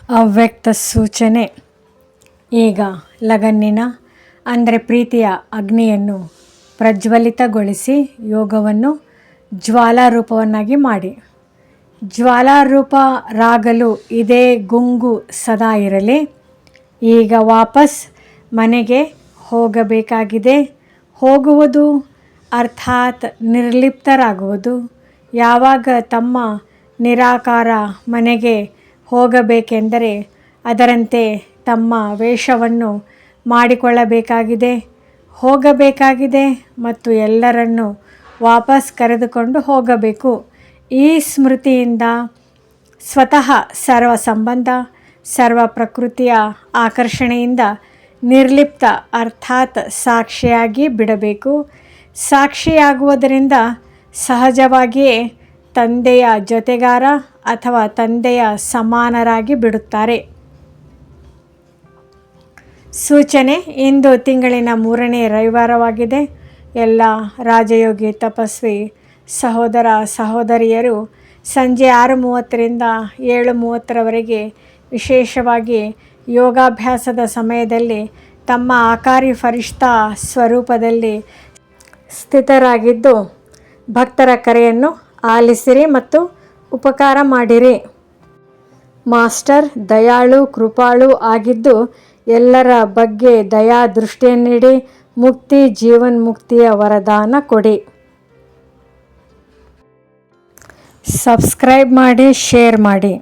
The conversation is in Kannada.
ಅವ್ಯಕ್ತ ಸೂಚನೆ. ಈಗ ಲಗನ್ನಿನ ಅಂದರೆ ಪ್ರೀತಿಯ ಅಗ್ನಿಯನ್ನು ಪ್ರಜ್ವಲಿತಗೊಳಿಸಿ ಯೋಗವನ್ನು ಜ್ವಾಲಾರೂಪವನ್ನಾಗಿ ಮಾಡಿ. ಜ್ವಾಲಾರೂಪರಾಗಲು ಇದೇ ಗುಂಗು ಸದಾ ಇರಲಿ. ಈಗ ವಾಪಸ್ ಮನೆಗೆ ಹೋಗಬೇಕಾಗಿದೆ. ಹೋಗುವುದು ಅರ್ಥಾತ್ ನಿರ್ಲಿಪ್ತರಾಗುವುದು. ಯಾವಾಗ ತಮ್ಮ ನಿರಾಕಾರ ಮನೆಗೆ ಹೋಗಬೇಕೆಂದರೆ ಅದರಂತೆ ತಮ್ಮ ವೇಷವನ್ನು ಮಾಡಿಕೊಳ್ಳಬೇಕಾಗಿದೆ, ಹೋಗಬೇಕಾಗಿದೆ ಮತ್ತು ಎಲ್ಲರನ್ನೂ ವಾಪಸ್ ಕರೆದುಕೊಂಡು ಹೋಗಬೇಕು. ಈ ಸ್ಮೃತಿಯಿಂದ ಸ್ವತಃ ಸರ್ವ ಸಂಬಂಧ, ಸರ್ವ ಪ್ರಕೃತಿಯ ಆಕರ್ಷಣೆಯಿಂದ ನಿರ್ಲಿಪ್ತ ಅರ್ಥಾತ್ ಸಾಕ್ಷಿಯಾಗಿ ಬಿಡಬೇಕು. ಸಾಕ್ಷಿಯಾಗುವುದರಿಂದ ಸಹಜವಾಗಿಯೇ ತಂದೆಯ ಜೊತೆಗಾರ ಅಥವಾ ತಂದೆಯ ಸಮಾನರಾಗಿ ಬಿಡುತ್ತಾರೆ. ಸೂಚನೆ. ಇಂದು ತಿಂಗಳಿನ 3ನೇ ರವಿವಾರವಾಗಿದೆ. ಎಲ್ಲ ರಾಜಯೋಗಿ ತಪಸ್ವಿ ಸಹೋದರ ಸಹೋದರಿಯರು ಸಂಜೆ 6:30ರಿಂದ 7:30ರವರೆಗೆ ವಿಶೇಷವಾಗಿ ಯೋಗಾಭ್ಯಾಸದ ಸಮಯದಲ್ಲಿ ತಮ್ಮ ಆಕಾರಿ ಫರಿಷ್ಠಾ ಸ್ವರೂಪದಲ್ಲಿ ಸ್ಥಿತರಾಗಿದ್ದು ಭಕ್ತರ ಕರೆಯನ್ನು ಆಲಿಸಿರಿ ಮತ್ತು ಉಪಕಾರ ಮಾಡಿರಿ. ಮಾಸ್ಟರ್ ದಯಾಳು ಕೃಪಾಳು ಆಗಿದ್ದು ಎಲ್ಲರ ಬಗ್ಗೆ ದಯಾ ದೃಷ್ಟಿಯನ್ನಿಡಿ ಮುಕ್ತಿ ಜೀವನ್ಮುಕ್ತಿಯ ವರದಾನ ಕೊಡಿ. ಸಬ್ಸ್ಕ್ರೈಬ್ ಮಾಡಿ, ಶೇರ್ ಮಾಡಿ.